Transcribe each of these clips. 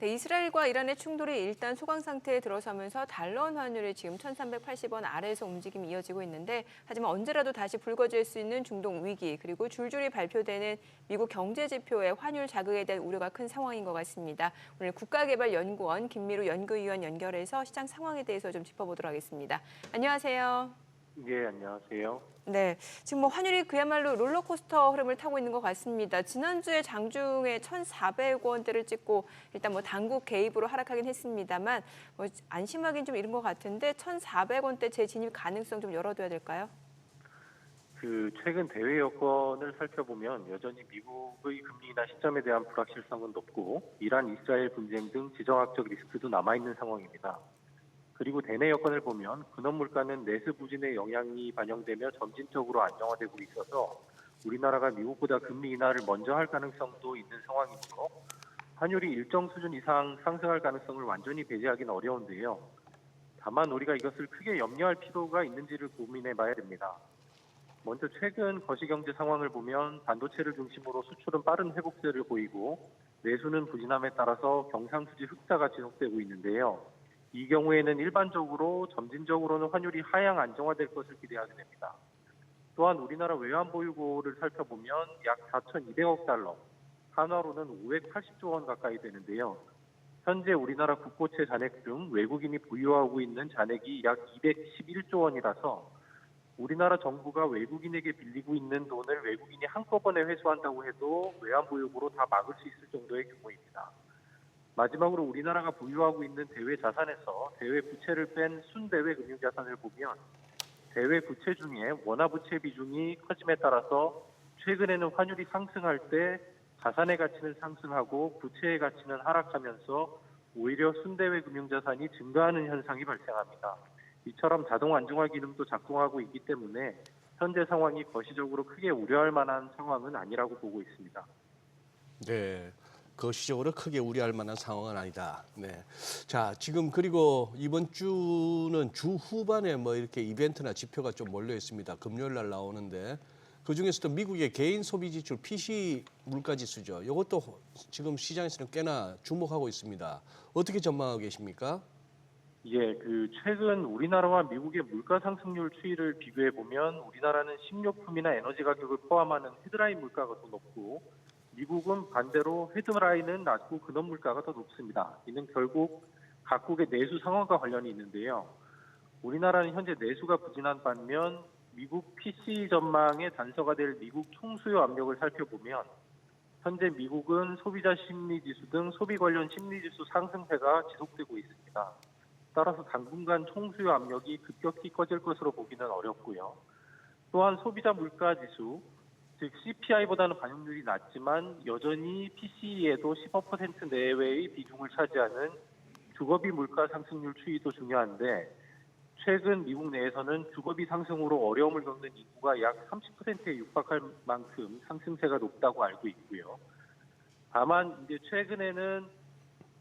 네, 이스라엘과 이란의 충돌이 일단 소강 상태에 들어서면서 달러 원 환율이 지금 1,380원 아래에서 움직임이 이어지고 있는데 하지만 언제라도 다시 불거질 수 있는 중동 위기 그리고 줄줄이 발표되는 미국 경제 지표의 환율 자극에 대한 우려가 큰 상황인 것 같습니다. 오늘 국가개발연구원 김미루 연구위원 연결해서 시장 상황에 대해서 좀 짚어보도록 하겠습니다. 안녕하세요. 예, 안녕하세요. 네, 지금 환율이 그야말로 롤러코스터 흐름을 타고 있는 것 같습니다. 지난주에 장중에 1,400원대를 찍고 일단 당국 개입으로 하락하긴 했습니다만 안심하긴 좀 이른 것 같은데 1,400원대 재진입 가능성 좀 열어둬야 될까요? 최근 대외 여건을 살펴보면 여전히 미국의 금리 인하 시점에 대한 불확실성은 높고 이란 이스라엘 분쟁 등 지정학적 리스크도 남아있는 상황입니다. 그리고 대내 여건을 보면 근원 물가는 내수 부진의 영향이 반영되며 점진적으로 안정화되고 있어서 우리나라가 미국보다 금리 인하를 먼저 할 가능성도 있는 상황이므로 환율이 일정 수준 이상 상승할 가능성을 완전히 배제하기는 어려운데요. 다만 우리가 이것을 크게 염려할 필요가 있는지를 고민해 봐야 됩니다. 먼저 최근 거시경제 상황을 보면 반도체를 중심으로 수출은 빠른 회복세를 보이고 내수는 부진함에 따라서 경상수지 흑자가 지속되고 있는데요. 이 경우에는 일반적으로 점진적으로는 환율이 하향 안정화될 것을 기대하게 됩니다. 또한 우리나라 외환 보유고를 살펴보면 약 4,200억 달러, 한화로는 580조 원 가까이 되는데요. 현재 우리나라 국고채 잔액 중 외국인이 보유하고 있는 잔액이 약 211조 원이라서 우리나라 정부가 외국인에게 빌리고 있는 돈을 외국인이 한꺼번에 회수한다고 해도 외환 보유고로 다 막을 수 있을 정도의 규모입니다. 마지막으로 우리나라가 보유하고 있는 대외 자산에서 대외 부채를 뺀 순대외 금융자산을 보면 대외 부채 중에 원화 부채 비중이 커짐에 따라서 최근에는 환율이 상승할 때 자산의 가치는 상승하고 부채의 가치는 하락하면서 오히려 순대외 금융자산이 증가하는 현상이 발생합니다. 이처럼 자동 안정화 기능도 작동하고 있기 때문에 현재 상황이 거시적으로 크게 우려할 만한 상황은 아니라고 보고 있습니다. 네. 거시적으로 크게 우려할 만한 상황은 아니다. 네. 자, 지금 그리고 이번 주는 주 후반에 이렇게 이벤트나 지표가 좀 몰려 있습니다. 금요일 날 나오는데 그 중에서도 미국의 개인 소비 지출 PCE 물가 지수죠. 이것도 지금 시장에서는 꽤나 주목하고 있습니다. 어떻게 전망하고 계십니까? 예, 최근 우리나라와 미국의 물가 상승률 추이를 비교해 보면 우리나라는 식료품이나 에너지 가격을 포함하는 헤드라인 물가가 더 높고 미국은 반대로 헤드라인은 낮고 근원 물가가 더 높습니다. 이는 결국 각국의 내수 상황과 관련이 있는데요. 우리나라는 현재 내수가 부진한 반면 미국 PC 전망에 단서가 될 미국 총수요 압력을 살펴보면 현재 미국은 소비자 심리지수 등 소비 관련 심리지수 상승세가 지속되고 있습니다. 따라서 당분간 총수요 압력이 급격히 커질 것으로 보기는 어렵고요. 또한 소비자 물가 지수, 즉 CPI보다는 반영률이 낮지만 여전히 PCE에도 15% 내외의 비중을 차지하는 주거비 물가 상승률 추이도 중요한데 최근 미국 내에서는 주거비 상승으로 어려움을 겪는 인구가 약 30%에 육박할 만큼 상승세가 높다고 알고 있고요. 다만 이제 최근에는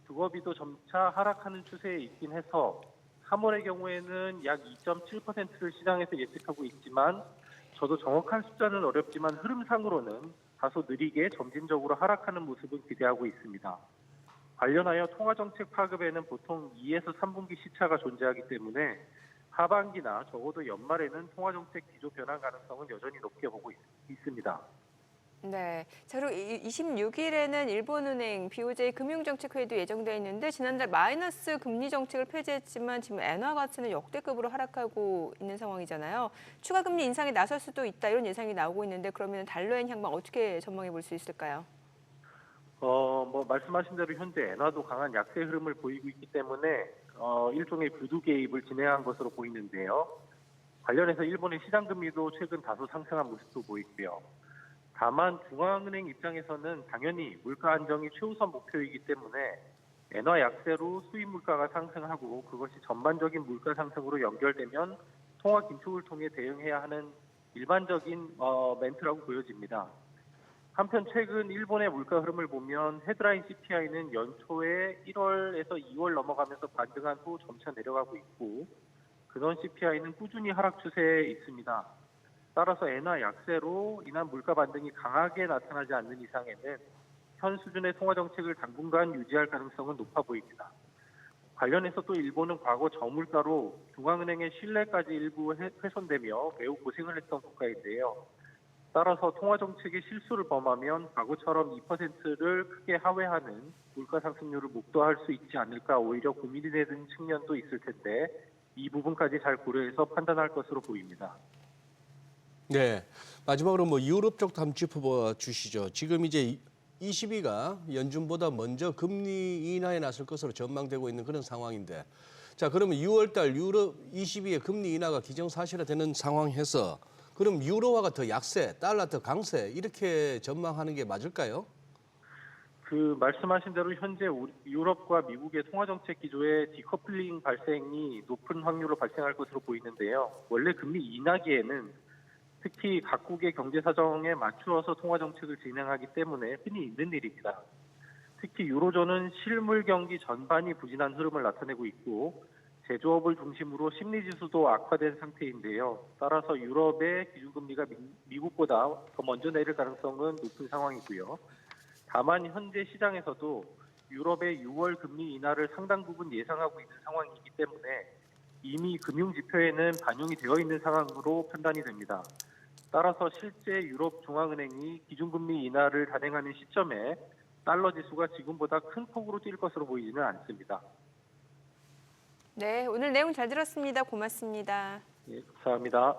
주거비도 점차 하락하는 추세에 있긴 해서 3월의 경우에는 약 2.7%를 시장에서 예측하고 있지만 저도 정확한 숫자는 어렵지만 흐름상으로는 다소 느리게 점진적으로 하락하는 모습을 기대하고 있습니다. 관련하여 통화정책 파급에는 보통 2에서 3분기 시차가 존재하기 때문에 하반기나 적어도 연말에는 통화정책 기조 변화 가능성은 여전히 높게 보고 있습니다. 네, 자, 그리고 26일에는 일본은행 BOJ 금융정책회의도 예정돼 있는데 지난달 마이너스 금리 정책을 폐지했지만 지금 엔화 가치는 역대급으로 하락하고 있는 상황이잖아요. 추가 금리 인상에 나설 수도 있다 이런 예상이 나오고 있는데 그러면 달러엔 향방 어떻게 전망해 볼 수 있을까요? 말씀하신 대로 현재 엔화도 강한 약세 흐름을 보이고 있기 때문에 일종의 구두 개입을 진행한 것으로 보이는데요. 관련해서 일본의 시장 금리도 최근 다소 상승한 모습도 보이고요. 다만 중앙은행 입장에서는 당연히 물가 안정이 최우선 목표이기 때문에 엔화 약세로 수입 물가가 상승하고 그것이 전반적인 물가 상승으로 연결되면 통화 긴축을 통해 대응해야 하는 일반적인 멘트라고 보여집니다. 한편 최근 일본의 물가 흐름을 보면 헤드라인 CPI는 연초에 1월에서 2월 넘어가면서 반등한 후 점차 내려가고 있고 근원 CPI는 꾸준히 하락 추세에 있습니다. 따라서 엔화 약세로 인한 물가 반등이 강하게 나타나지 않는 이상에는 현 수준의 통화 정책을 당분간 유지할 가능성은 높아 보입니다. 관련해서 또 일본은 과거 저물가로 중앙은행의 신뢰까지 일부 훼손되며 매우 고생을 했던 국가인데요. 따라서 통화 정책의 실수를 범하면 과거처럼 2%를 크게 하회하는 물가 상승률을 목도할 수 있지 않을까 오히려 고민이 되는 측면도 있을 텐데 이 부분까지 잘 고려해서 판단할 것으로 보입니다. 네. 마지막으로 뭐 유럽 쪽도 한번 짚어봐 주시죠. 지금 이제 ECB가 연준보다 먼저 금리 인하에 나설 것으로 전망되고 있는 그런 상황인데, 자 그러면 6월달 유럽 ECB의 금리 인하가 기정사실화되는 상황에서 그럼 유로화가 더 약세, 달러 더 강세 이렇게 전망하는 게 맞을까요? 그 말씀하신 대로 현재 유럽과 미국의 통화 정책 기조에 디커플링 발생이 높은 확률로 발생할 것으로 보이는데요. 원래 금리 인하기에는 특히 각국의 경제 사정에 맞추어서 통화 정책을 진행하기 때문에 흔히 있는 일입니다. 특히 유로존은 실물 경기 전반이 부진한 흐름을 나타내고 있고 제조업을 중심으로 심리 지수도 악화된 상태인데요. 따라서 유럽의 기준금리가 미국보다 더 먼저 내릴 가능성은 높은 상황이고요. 다만 현재 시장에서도 유럽의 6월 금리 인하를 상당 부분 예상하고 있는 상황이기 때문에 이미 금융 지표에는 반영이 되어 있는 상황으로 판단이 됩니다. 따라서 실제 유럽 중앙은행이 기준금리 인하를 단행하는 시점에 달러 지수가 지금보다 큰 폭으로 뛸 것으로 보이지는 않습니다. 네, 오늘 내용 잘 들었습니다. 고맙습니다. 예, 감사합니다.